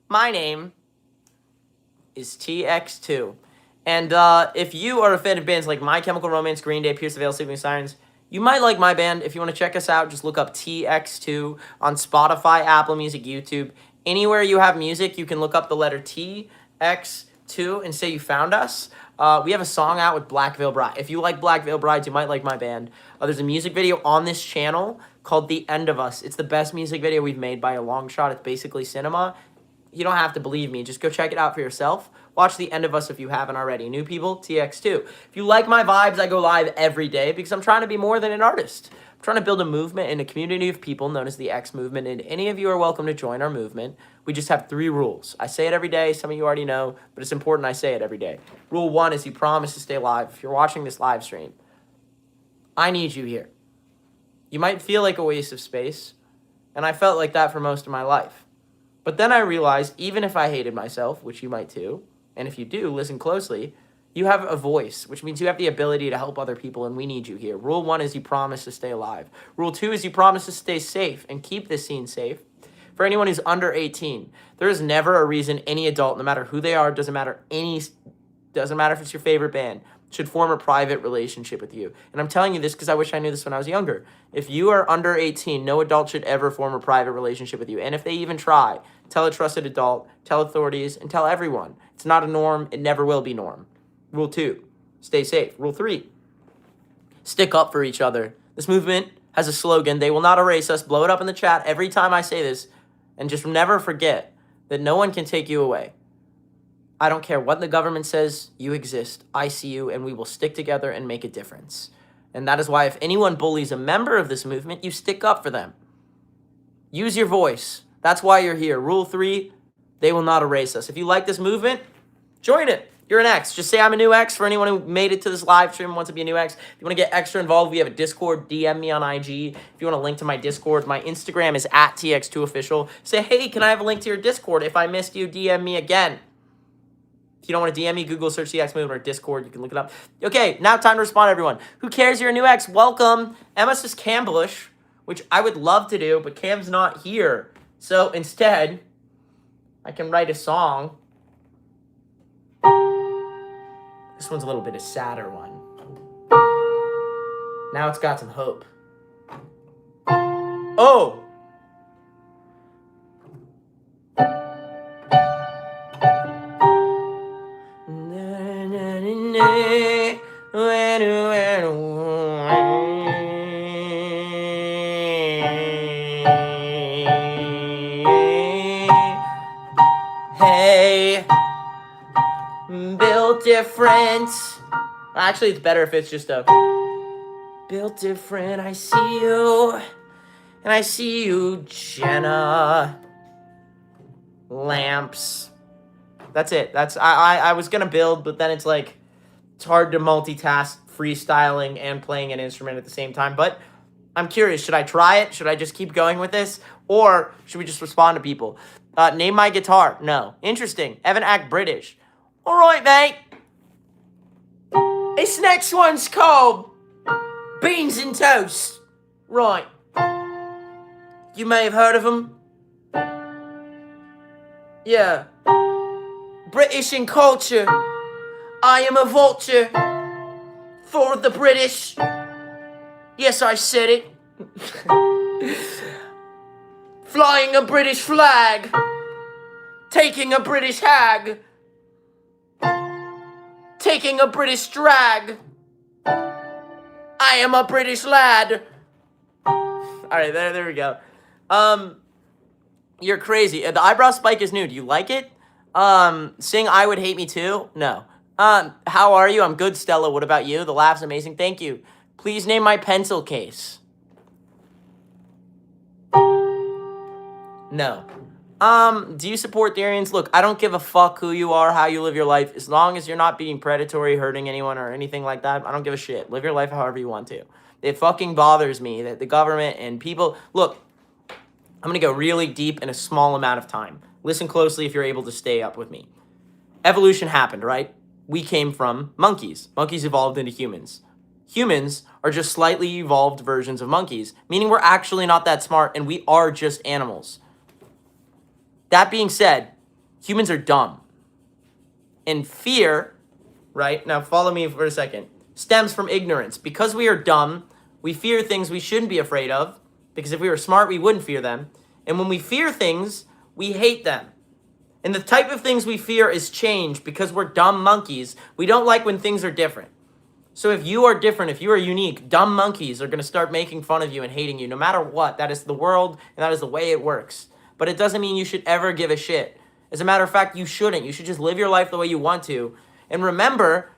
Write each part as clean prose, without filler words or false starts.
My name is TX2. And if you are a fan of bands like My Chemical Romance, Green Day, Pierce the Veil, Sleeping Sirens, you might like my band. If you want to check us out, just look up TX2 on Spotify, Apple Music, YouTube. Anywhere you have music, you can look up the letter TX2 and say you found us. We have a song out with Black Veil Bride. If you like Black Veil Brides, you might like my band. There's a music video on this channel called The End of Us. It's the best music video we've made by a long shot. It's basically cinema. You don't have to believe me. Just go check it out for yourself. Watch The End of Us if you haven't already. New people, TX2. If you like my vibes, I go live every day because I'm trying to be more than an artist. I'm trying to build a movement and a community of people known as the X Movement, and any of you are welcome to join our movement. We just have 3 rules. I say it every day. Some of you already know, but it's important I say it every day. Rule 1 is you promise to stay live. If you're watching this live stream, I need you here. You might feel like a waste of space, and I felt like that for most of my life. But then I realized, even if I hated myself, which you might too, and if you do, listen closely, you have a voice, which means you have the ability to help other people, and we need you here. Rule 1 is you promise to stay alive. Rule 2 is you promise to stay safe and keep this scene safe. For anyone who's under 18, there is never a reason any adult, no matter who they are, doesn't matter if it's your favorite band, should form a private relationship with you. And I'm telling you this because I wish I knew this when I was younger. If you are under 18, no adult should ever form a private relationship with you. And if they even try, tell a trusted adult, tell authorities, and tell everyone. It's not a norm. It never will be norm. Rule 2, stay safe. Rule 3, stick up for each other. This movement has a slogan, they will not erase us. Blow it up in the chat every time I say this. And just never forget that no one can take you away. I don't care what the government says, you exist. I see you, and we will stick together and make a difference. And that is why if anyone bullies a member of this movement, you stick up for them. Use your voice. That's why you're here. Rule 3, they will not erase us. If you like this movement, join it. You're an X. Just say I'm a new X for anyone who made it to this live stream and wants to be a new X. If you want to get extra involved, we have a Discord. DM me on IG. If you want a link to my Discord, my Instagram is @TX2official. Say, hey, can I have a link to your Discord? If I missed you, DM me again. If you don't want to DM me, Google search the X Movement or Discord. You can look it up. Okay, now time to respond, everyone. Who cares you're a new X? Welcome. Emma says Cambush, which I would love to do, but Cam's not here. So instead, I can write a song. This one's a little bit a sadder one. Now it's got some hope. Oh! Hey, built different. Actually, it's better if it's just a built different. I see you, and I see you, Jenna. Lamps. That's it. I was gonna build, but then it's like it's hard to multitask freestyling and playing an instrument at the same time. But I'm curious, should I try it? Should I just keep going with this? Or should we just respond to people? Name my guitar. No. Interesting. Evan act British. All right, mate. This next one's called Beans and Toast. Right. You may have heard of them. Yeah. British in culture. I am a vulture for the British. Yes, I said it. Flying a British flag. Taking a British hag. Taking a British drag. I am a British lad. Alright, there we go. You're crazy. The eyebrow spike is new. Do you like it? Sing I Would Hate Me Too? No. How are you? I'm good, Stella. What about you? The laugh's amazing. Thank you. Please name my pencil case. No. Do you support the Aryans? Look, I don't give a fuck who you are, how you live your life. As long as you're not being predatory, hurting anyone, or anything like that, I don't give a shit. Live your life however you want to. It fucking bothers me that the government and people... Look, I'm going to go really deep in a small amount of time. Listen closely if you're able to stay up with me. Evolution happened, right? We came from monkeys. Monkeys evolved into humans. Humans are just slightly evolved versions of monkeys, meaning we're actually not that smart and we are just animals. That being said, humans are dumb. And fear, right? Now follow me for a second. Stems from ignorance. Because we are dumb, we fear things we shouldn't be afraid of. Because if we were smart, we wouldn't fear them. And when we fear things, we hate them. And the type of things we fear is change. Because we're dumb monkeys, we don't like when things are different. So if you are different, if you are unique, dumb monkeys are going to start making fun of you and hating you no matter what. That is the world, and that is the way it works. But it doesn't mean you should ever give a shit. As a matter of fact, you shouldn't. You should just live your life the way you want to. And remember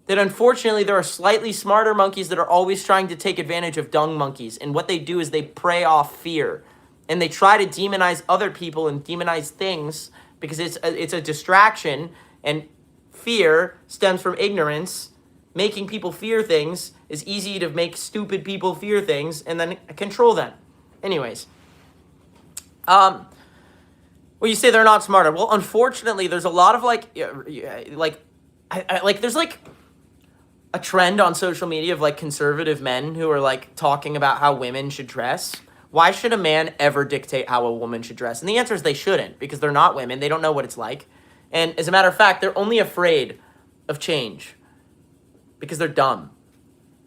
that unfortunately there are slightly smarter monkeys that are always trying to take advantage of dumb monkeys. And what they do is they prey off fear. And they try to demonize other people and demonize things because it's a distraction. And fear stems from ignorance. Making people fear things is easy to make stupid people fear things and then control them. Anyways. Well, you say they're not smarter. Well, unfortunately, there's a lot of there's like a trend on social media of like conservative men who are like talking about how women should dress. Why should a man ever dictate how a woman should dress? And the answer is they shouldn't, because they're not women. They don't know what it's like. And as a matter of fact, they're only afraid of change because they're dumb.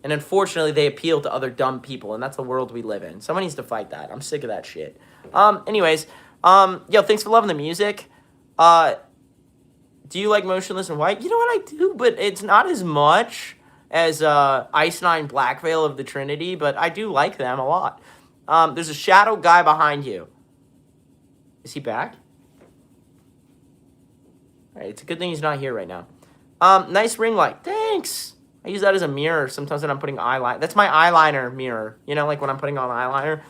And unfortunately, they appeal to other dumb people, and that's the world we live in. Someone needs to fight that. I'm sick of that shit. Anyways, yo, thanks for loving the music. Do you like Motionless in White? You know what, I do, but it's not as much as Ice Nine Black Veil of the Trinity, but I do like them a lot. There's a shadow guy behind you. Is he back? All right, it's a good thing he's not here right now. Nice ring light. Thanks. I use that as a mirror sometimes when I'm putting eyeliner. That's my eyeliner mirror. You know, like when I'm putting on eyeliner.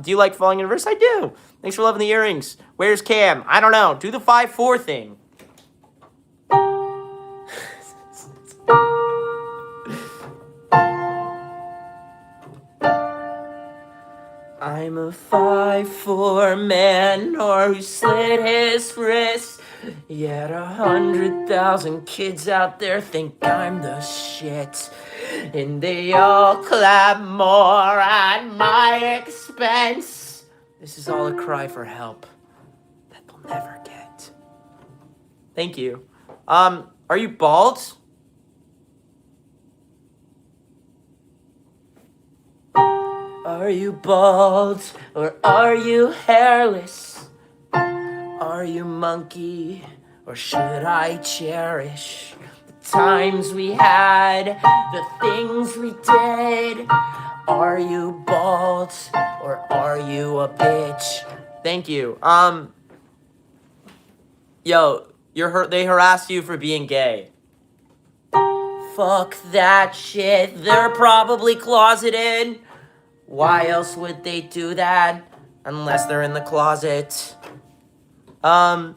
Do you like Falling Universe? I do. Thanks for loving the earrings. Where's Cam? I don't know. Do the 5-4 thing. I'm a 5'4" man who slit his wrist. Yet 100,000 kids out there think I'm the shit. And they all clap more at my expense. This is all a cry for help that they'll never get. Thank you. Are you bald? Are you bald or are you hairless? Are you monkey or should I cherish the times we had, the things we did? Are you bald or are you a bitch? Thank you. Yo, they harassed you for being gay. Fuck that shit. They're probably closeted. Why else would they do that? Unless they're in the closet. Can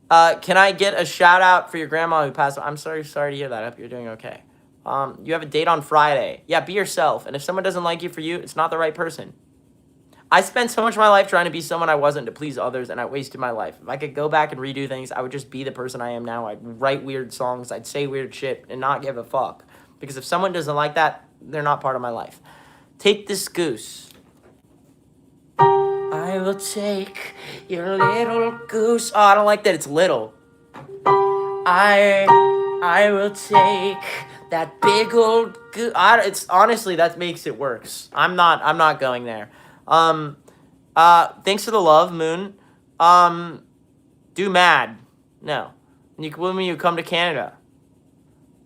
I get a shout out for your grandma who passed away? I'm sorry to hear that. I hope you're doing okay. You have a date on Friday. Yeah, be yourself. And if someone doesn't like you for you, it's not the right person. I spent so much of my life trying to be someone I wasn't to please others, and I wasted my life. If I could go back and redo things, I would just be the person I am now. I'd write weird songs, I'd say weird shit, and not give a fuck. Because if someone doesn't like that, they're not part of my life. Take this goose. I will take your little goose. Oh, I don't like that it's little. I will take that big old goose. It's honestly, that makes it worse. I'm not going there. Thanks for the love, Moon. Do mad. No. When you come to Canada.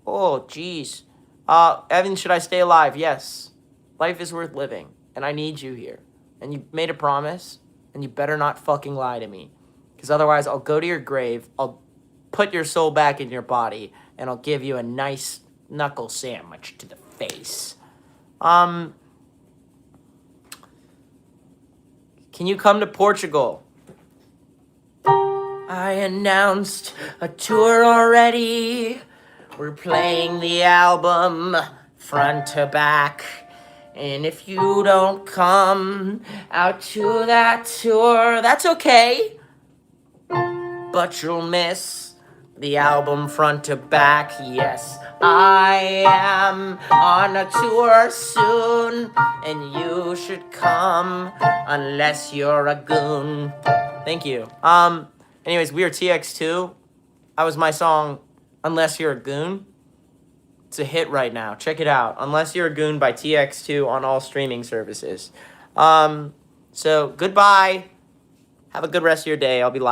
Oh, jeez. Evan, should I stay alive? Yes. Life is worth living, and I need you here. And you made a promise, and you better not fucking lie to me. Because otherwise, I'll go to your grave, I'll put your soul back in your body, and I'll give you a nice knuckle sandwich to the face. Can you come to Portugal? I announced a tour already. We're playing the album front to back. And if you don't come out to that tour, that's okay. But you'll miss the album front to back. Yes, I am on a tour soon, and you should come unless you're a goon. Thank you. Anyways, we are TX2. That was my song, Unless You're a Goon. It's a hit right now. Check it out. Unless You're a Goon by TX2 on all streaming services. So, goodbye. Have a good rest of your day. I'll be live.